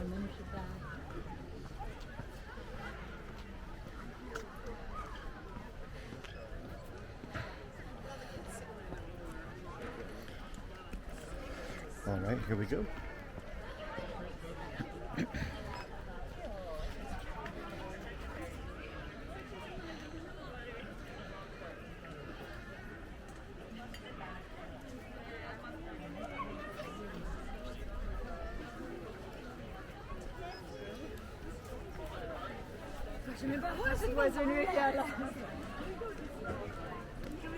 All right, here we go.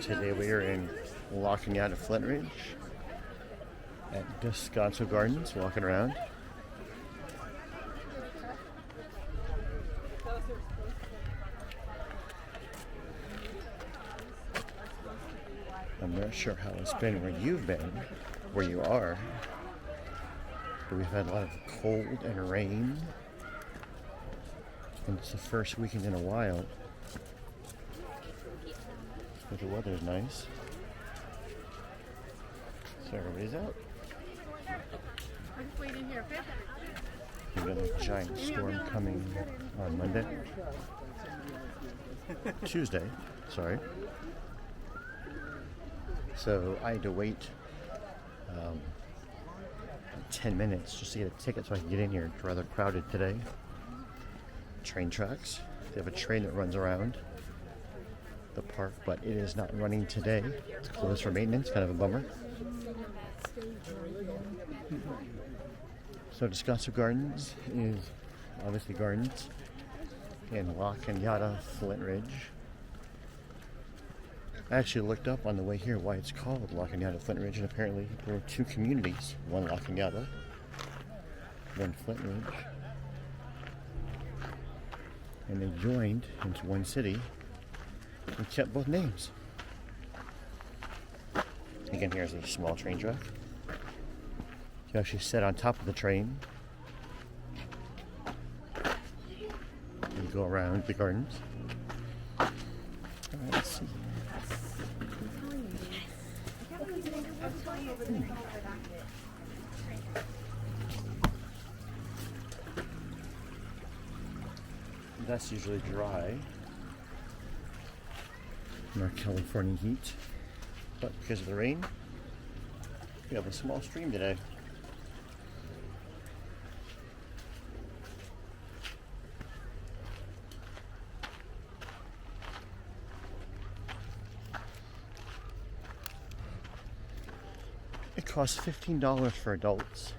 Today we are in Cañada Flintridge at Descanso Gardens, walking around. I'm not sure how it's been where you've been, where you are, but we've had a lot of cold and rain, and it's the first weekend in a while, but the weather's nice, so everybody's out. We've got a giant storm coming on Monday. Tuesday, sorry. So I had to wait 10 minutes just to get a ticket so I can get in here. It's rather crowded today. Train tracks. They have a train that runs around the park, but it is not running today. It's closed for maintenance, kind of a bummer. So Descanso Gardens is obviously gardens in Cañada Flintridge. I actually looked up on the way here why it's called Cañada Flintridge, and apparently there are two communities, one Cañada, one Flintridge, and they joined into one city and kept both names. Again, here's a small train track. You actually sit on top of the train and go around the gardens. All right, let's see. That's usually dry in our California heat, but because of the rain, we have a small stream today. It costs $15 for adults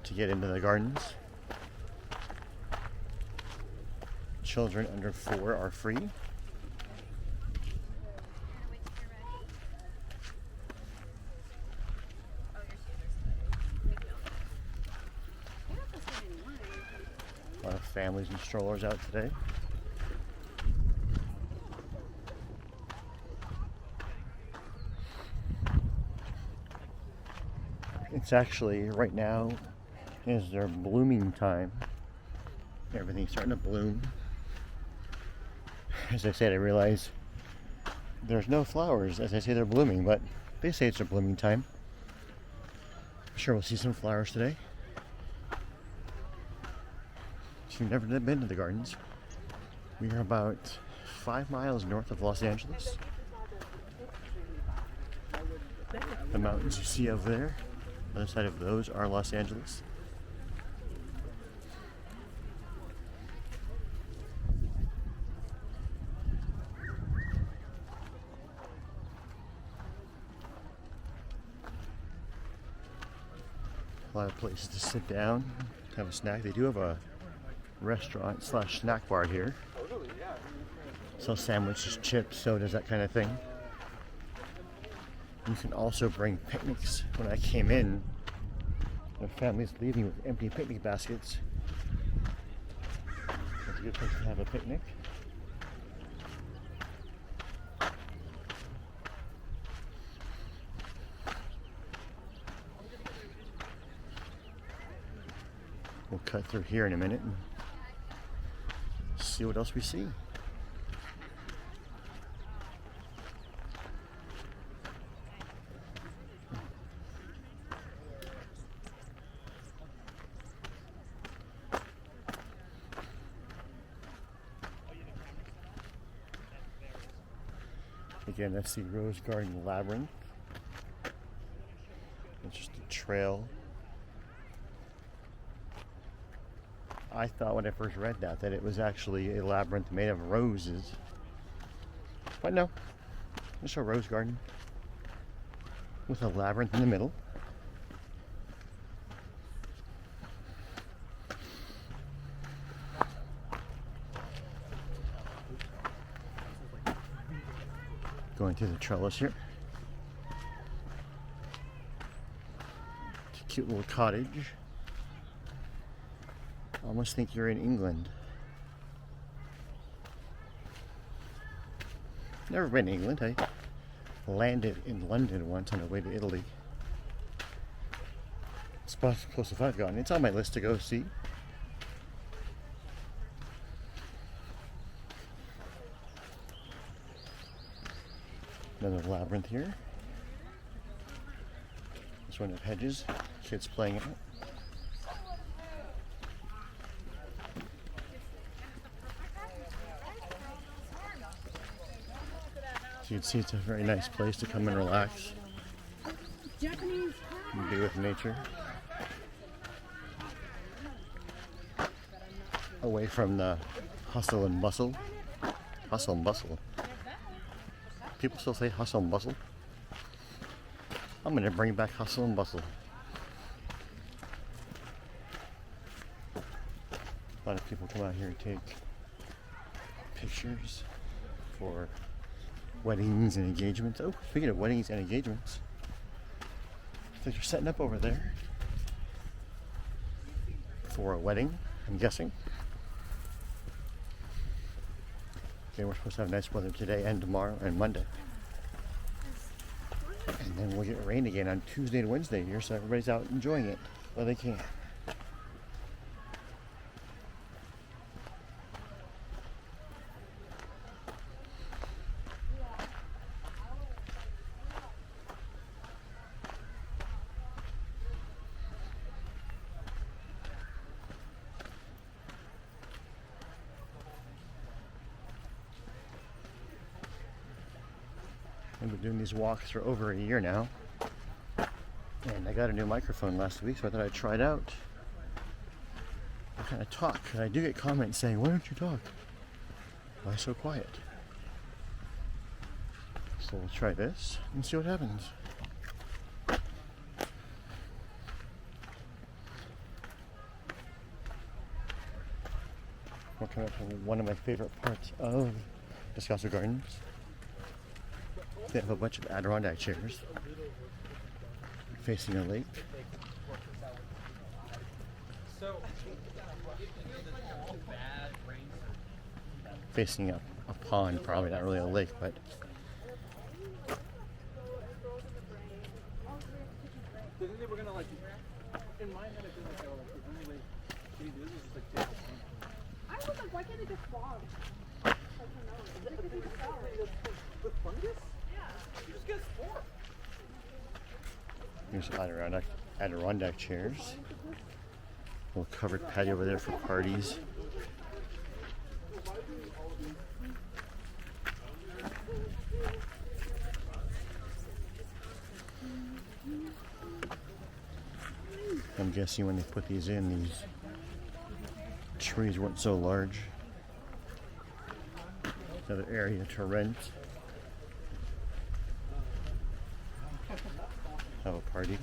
to get into the gardens. Children under 4 are free. A lot of families and strollers out today. It's actually, right now is their blooming time. Everything's starting to bloom. As I said, I realize there's no flowers as I say they're blooming, but they say it's their blooming time. I'm sure we'll see some flowers today. If you've never been to the gardens, we are about 5 miles north of Los Angeles. The mountains you see over there, on the other side of those are Los Angeles. A lot of places to sit down, have a snack. They do have a restaurant / snack bar here. Sell sandwiches, chips, sodas, that kind of thing. You can also bring picnics. When I came in, the family's leaving with empty picnic baskets. It's a good place to have a picnic. We'll cut through here in a minute and see what else we see. Again, that's the Rose Garden Labyrinth. It's just a trail. I thought when I first read that it was actually a labyrinth made of roses. But no, it's a rose garden with a labyrinth in the middle. Going through the trellis here. It's a cute little cottage. I almost think you're in England. Never been to England. I landed in London once on the way to Italy. It's about as close as I've gotten. It's on my list to go see. Another labyrinth here. This one of hedges. Kids playing it. So you can see it's a very nice place to come and relax and be with nature. Away from the hustle and bustle. Hustle and bustle. People still say hustle and bustle. I'm going to bring back hustle and bustle. A lot of people come out here and take pictures for weddings and engagements. Oh, speaking of weddings and engagements, so you're setting up over there for a wedding, I'm guessing. Okay, we're supposed to have nice weather today and tomorrow and Monday. And then we'll get rain again on Tuesday and Wednesday here, so everybody's out enjoying it while they can. I've been doing these walks for over a year now, and I got a new microphone last week, so I thought I'd try it out. I kind of talk, and I do get comments saying, "Why don't you talk? Why so quiet?" So we'll try this and see what happens. We're coming up to one of my favorite parts of Descanso Gardens. They have a bunch of Adirondack chairs facing a lake. Facing a pond, probably not really a lake, but I was like, why can't it just fall? here's some Adirondack chairs. A little covered patio over there for parties. I'm guessing when they put these in, these trees weren't so large. Another area to rent. Have a party.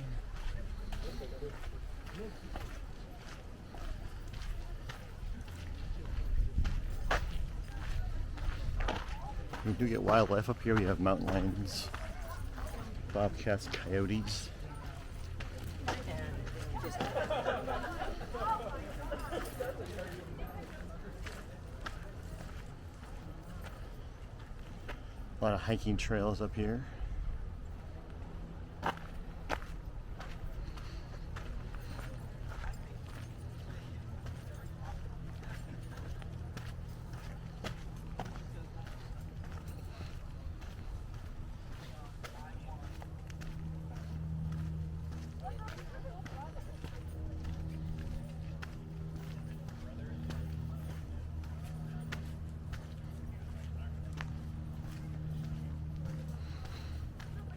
We do get wildlife up here. We have mountain lions, bobcats, coyotes. A lot of hiking trails up here.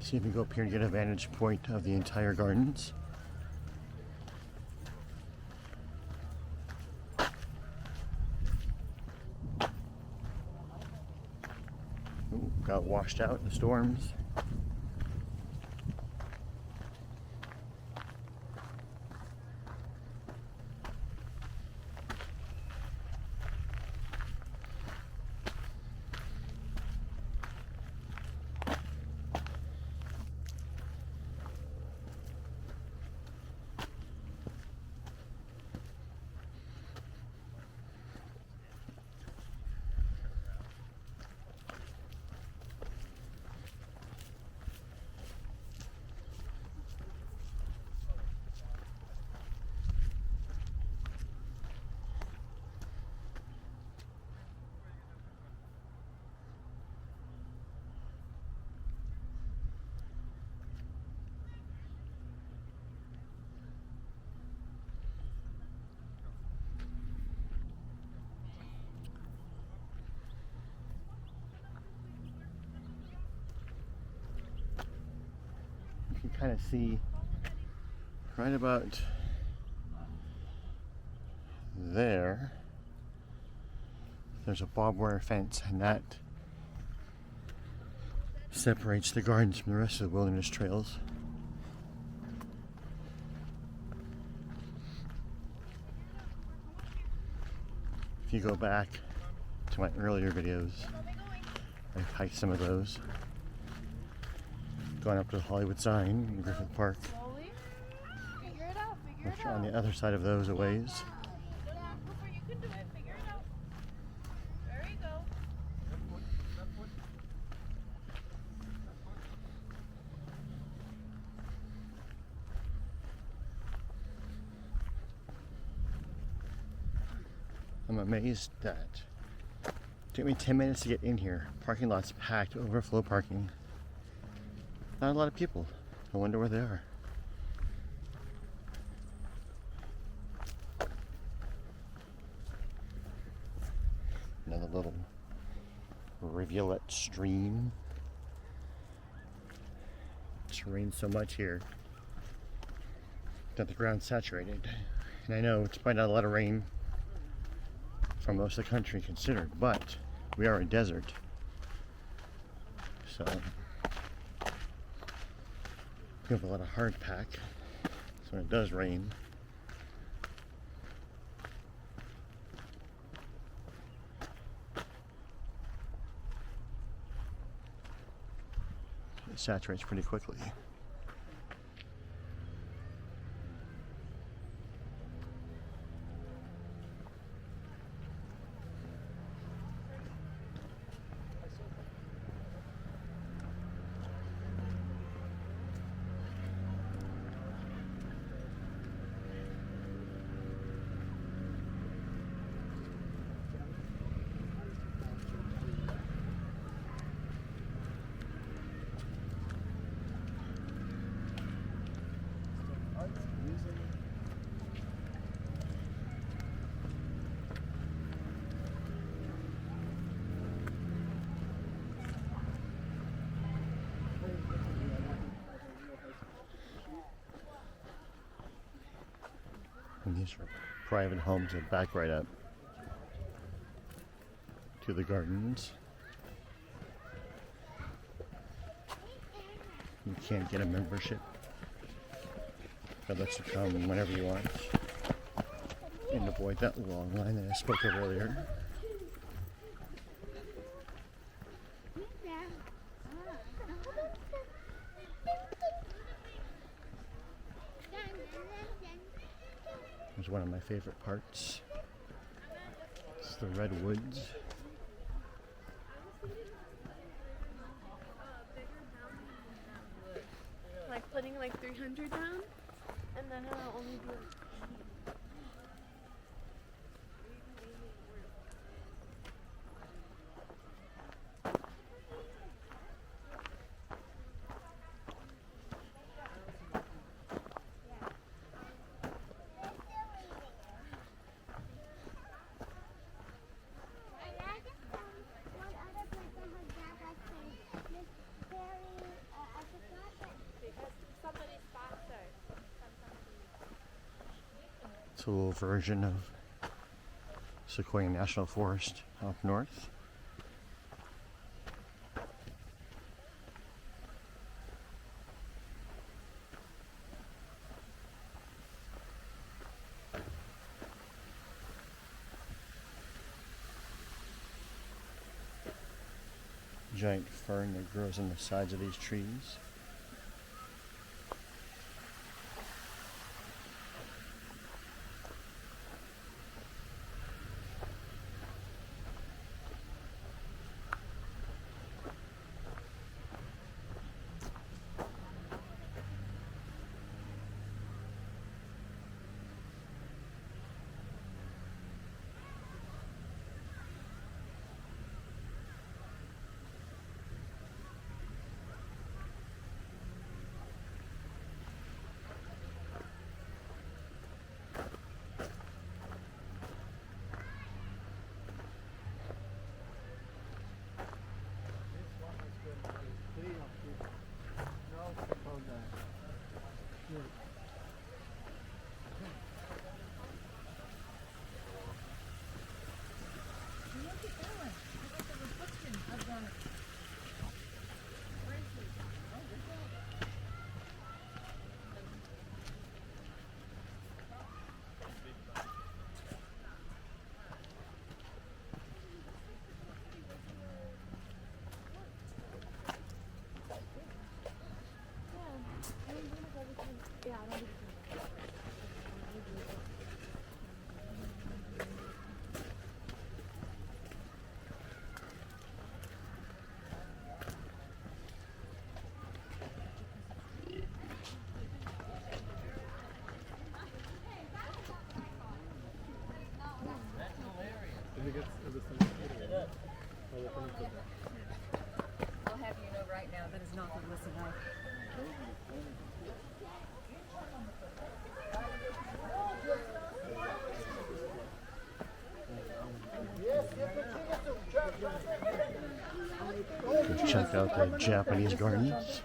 See if you can go up here and get a vantage point of the entire gardens. Ooh, got washed out in the storms. You can kind of see right about there, there's a barbed wire fence, and that separates the gardens from the rest of the wilderness trails. If you go back to my earlier videos, I've hiked some of those. Going up to the Hollywood sign in Griffith Park, Slowly. Figure it out. Figure which it are out. on the other side of those a ways. Cooper, you can do it. Figure it out. There you go. I'm amazed that it took me 10 minutes to get in here. Parking lot's packed, overflow parking. Not a lot of people. I wonder where they are. Another little rivulet stream. It's rained so much here that the ground's saturated. And I know it's probably not a lot of rain for most of the country considered, but we are a desert. So we have a lot of hard pack, so when it does rain, it saturates pretty quickly. And these are private homes that back right up to the gardens. You can't get a membership, but lets you come whenever you want and avoid that long line that I spoke of earlier. It's one of my favorite parts. It's the Redwoods. Like putting like 300 down, and then it'll only be. It's a little version of Sequoia National Forest up north. Giant fern that grows on the sides of these trees. I'll have you know right now that is not the listen up. Let's check out the Japanese gardens.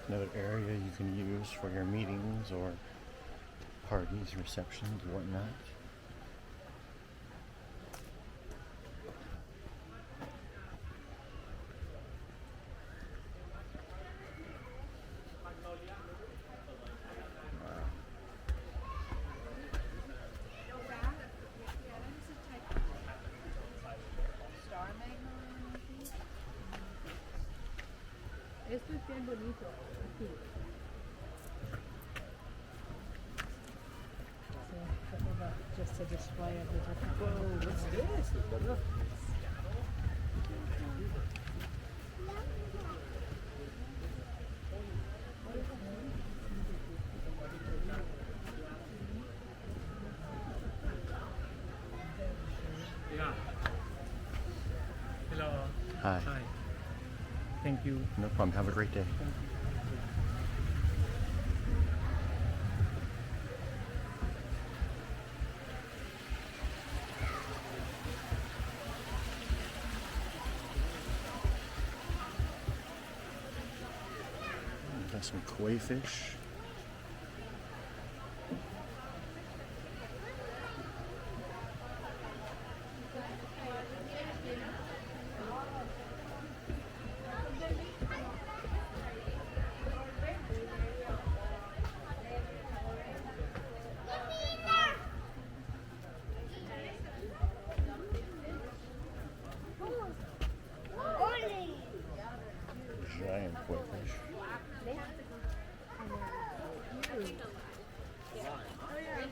Another area you can use for your meetings or parties, receptions, whatnot. Esto es bien bonito. Aquí. Just a display of the different. Whoa, what's this? Yeah. Hello. Hi. Hi. Thank you. No problem. Have a great day. Got some koi fish.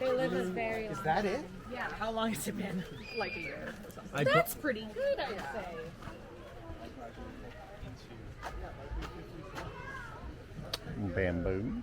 They live a very long Is that it? Yeah. How long has it been? Like a year or something. I That's pretty good, I'd say. Bamboo.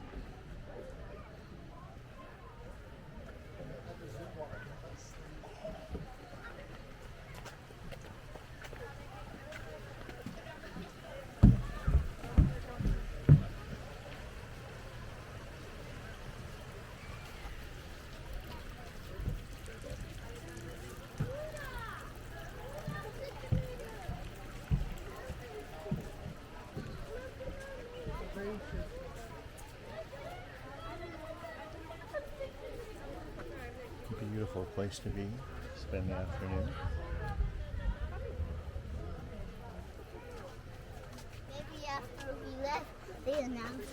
Beautiful place to be, spend the afternoon. Maybe after we left, they announced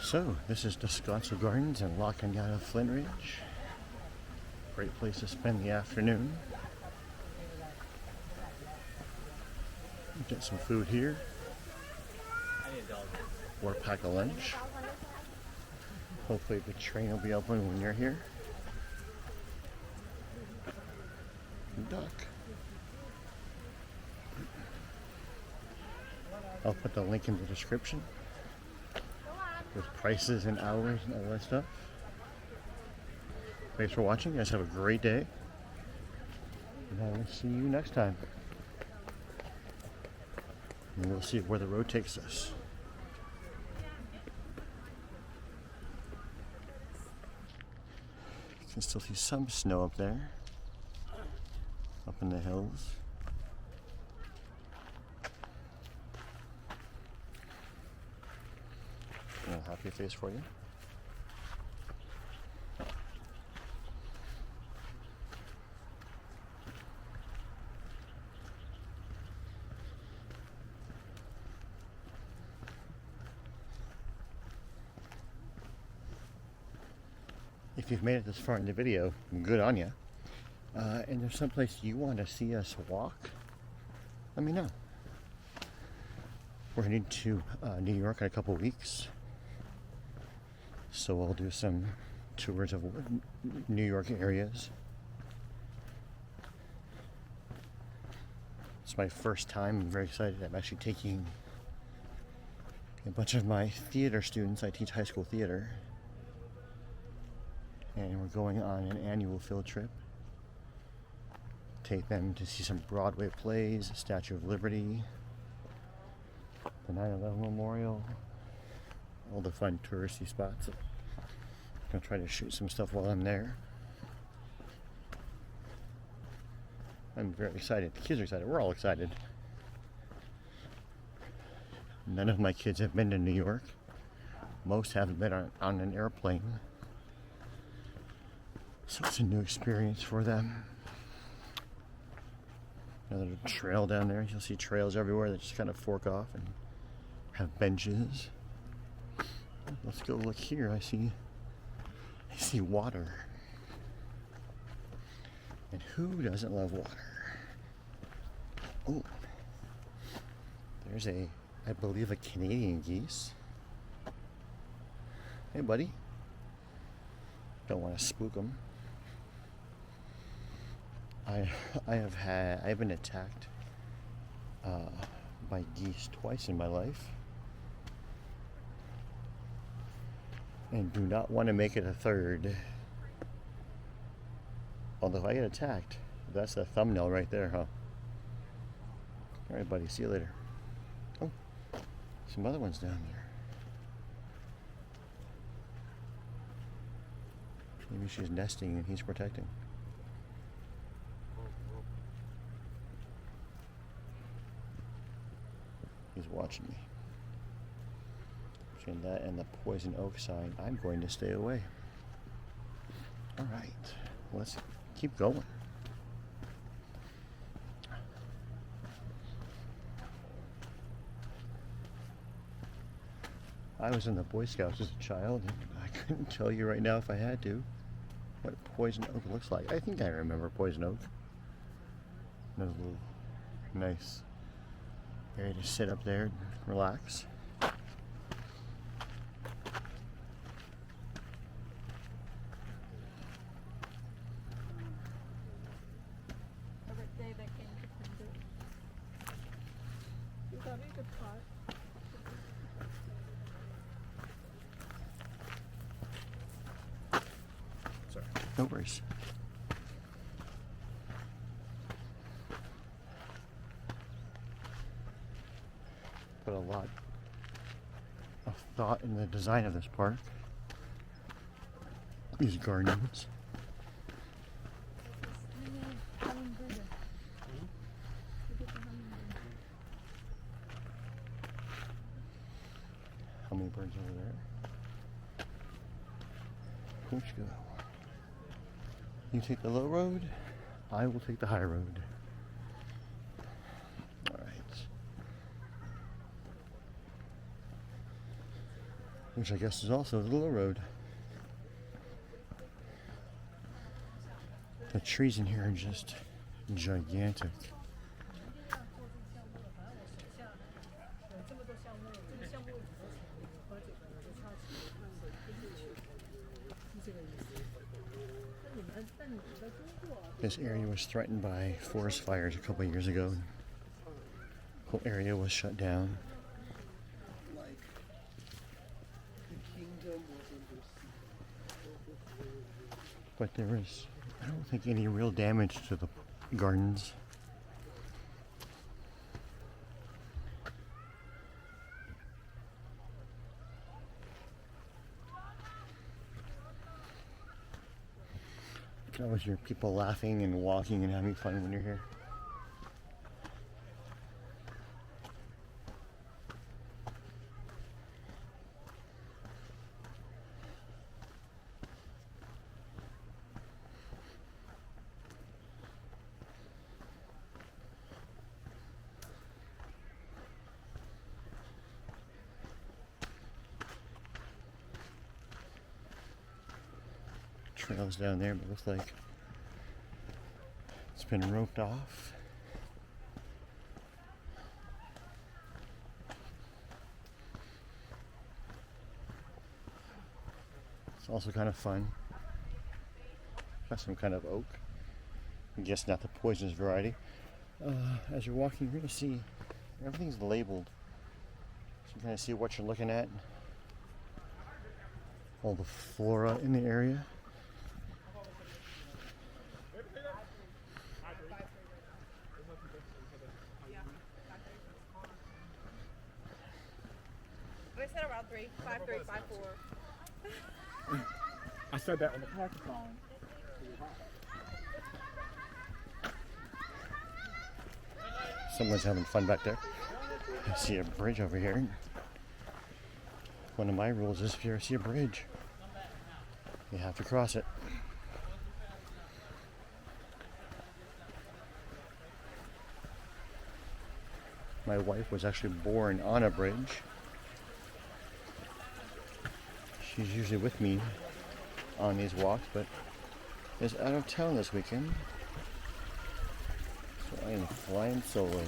So, this is Descanso Gardens in Cañada Flintridge. Great place to spend the afternoon. Get some food here, or pack a lunch. Hopefully the train will be open when you're here. Duck. I'll put the link in the description with prices and hours and all that stuff. Thanks for watching. You guys have a great day. And I will see you next time. And we'll see where the road takes us. You can still see some snow up there, up in the hills. A happy face for you. If you've made it this far in the video, good on you. And there's someplace you want to see us walk, let me know. We're heading to New York in a couple weeks. So we'll do some tours of New York areas. It's my first time. I'm very excited. I'm actually taking a bunch of my theater students. I teach high school theater. And we're going on an annual field trip. Take them to see some Broadway plays, Statue of Liberty, the 9/11 Memorial, all the fun touristy spots. I'm gonna try to shoot some stuff while I'm there. I'm very excited. The kids are excited. We're all excited. None of my kids have been to New York. Most haven't been on an airplane. So it's a new experience for them. Another trail down there. You'll see trails everywhere that just kind of fork off and have benches. Let's go look here. I see water. And who doesn't love water? Oh, there's I believe a Canadian geese. Hey, buddy. Don't want to spook them. I've been attacked by geese twice in my life, and do not want to make it a third. Although if I get attacked, that's the thumbnail right there, huh? All right, buddy. See you later. Oh, some other ones down there. Maybe she's nesting and he's protecting. He's watching me. Between that and the poison oak sign, I'm going to stay away. All right, let's keep going. I was in the Boy Scouts as a child, and I couldn't tell you right now if I had to what poison oak looks like. I think I remember poison oak. Another little nice area to sit up there and relax. No worries. Put a lot of thought in the design of this park. These gardens. Hummingbirds over there. Which go? You take the low road, I will take the high road. Alright. Which I guess is also the low road. The trees in here are just gigantic. This area was threatened by forest fires a couple of years ago. The whole area was shut down. But there was, I don't think, any real damage to the gardens. You can always hear people laughing and walking and having fun when you're here. Trails down there, but it looks like it's been roped off. It's also kind of fun. Got some kind of oak. I guess not the poisonous variety. As you're walking, you're going to see everything's labeled. So you kind of see what you're looking at. All the flora in the area. I said around 3, 5, 3, 5, 4. I said that on the microphone. Someone's having fun back there. I see a bridge over here. One of my rules is if you ever see a bridge, you have to cross it. My wife was actually born on a bridge. She's usually with me on these walks, but is out of town this weekend. So I am flying solo.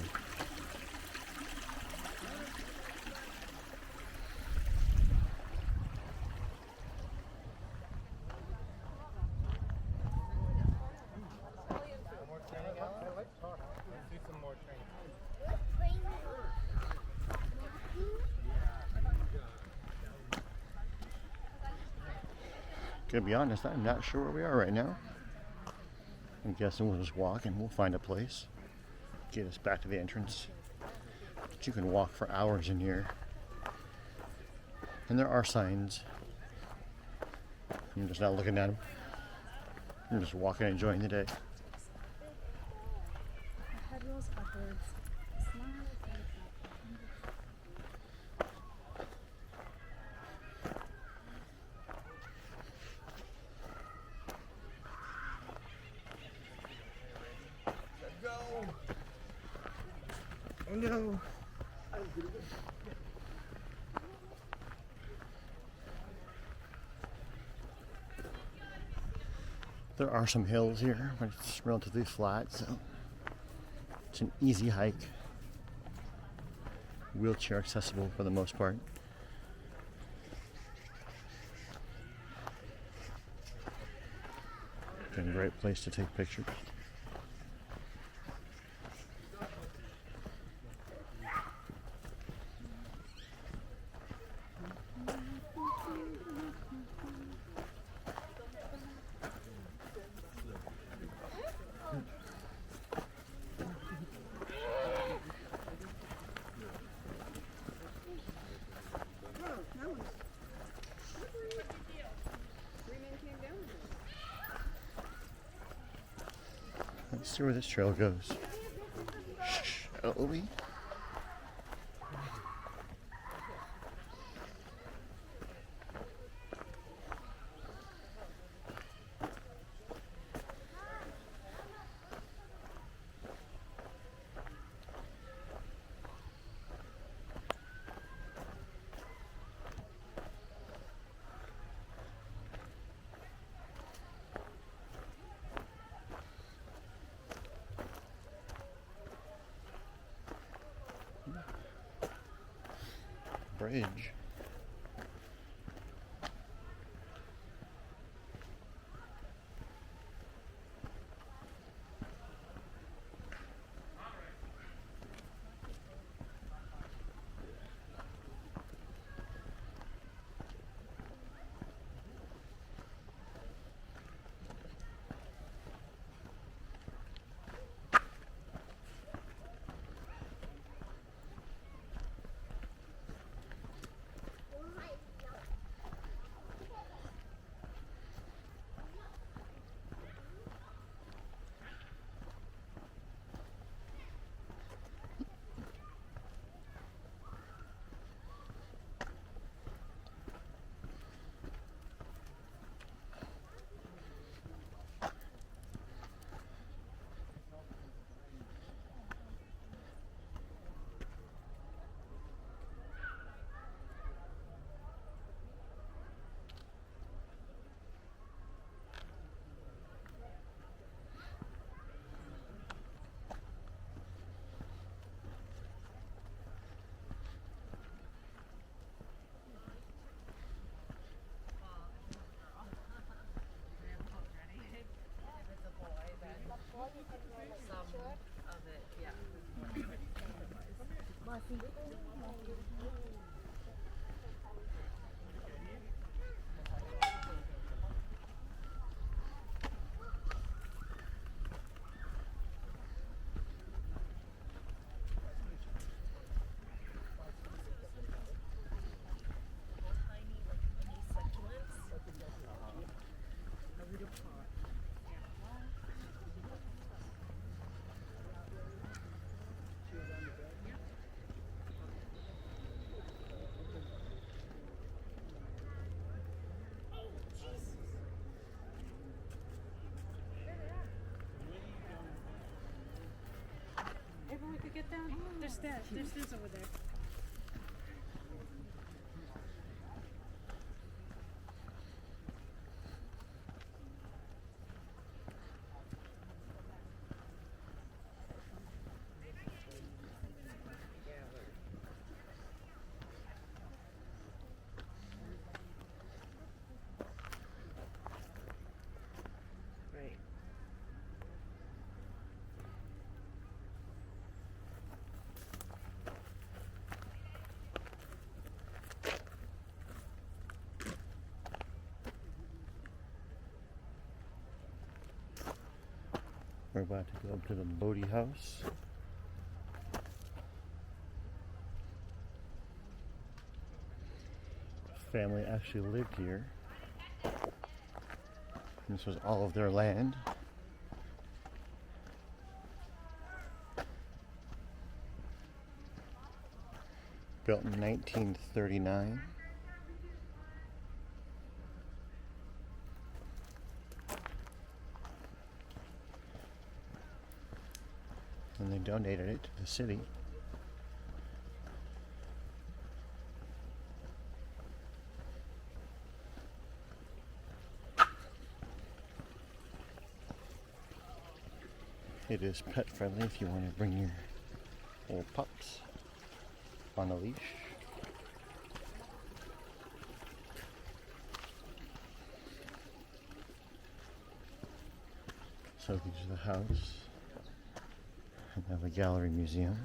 To be honest, I'm not sure where we are right now. I'm guessing we'll just walk and we'll find a place. Get us back to the entrance. But you can walk for hours in here. And there are signs. I'm just not looking at them. I'm just walking and enjoying the day. Head rolls upwards. Smile. Oh no. There are some hills here, but it's relatively flat, so It's an easy hike, wheelchair accessible for the most part. And a great place to take pictures. Let's see where this trail goes. Shall we? Bridge. Everyone could get down. There's stairs. There's stairs over there. We're about to go up to the Boddy House. Family actually lived here. This was all of their land. Built in 1939. And they donated it to the city. It is pet friendly if you want to bring your little pups on a leash. So these are the house. And have a gallery museum.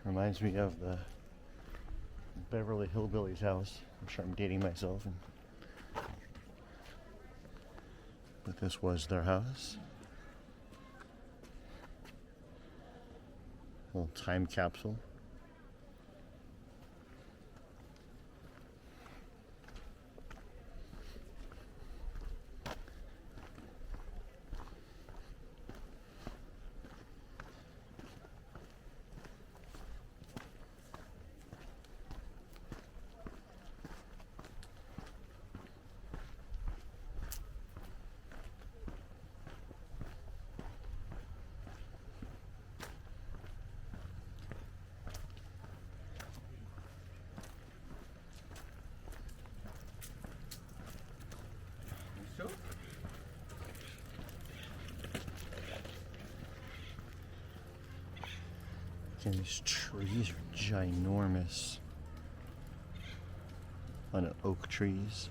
Reminds me of the Beverly Hillbillies house. I'm sure I'm dating myself. But this was their house. A little time capsule. And these trees are ginormous. A lot of oak trees.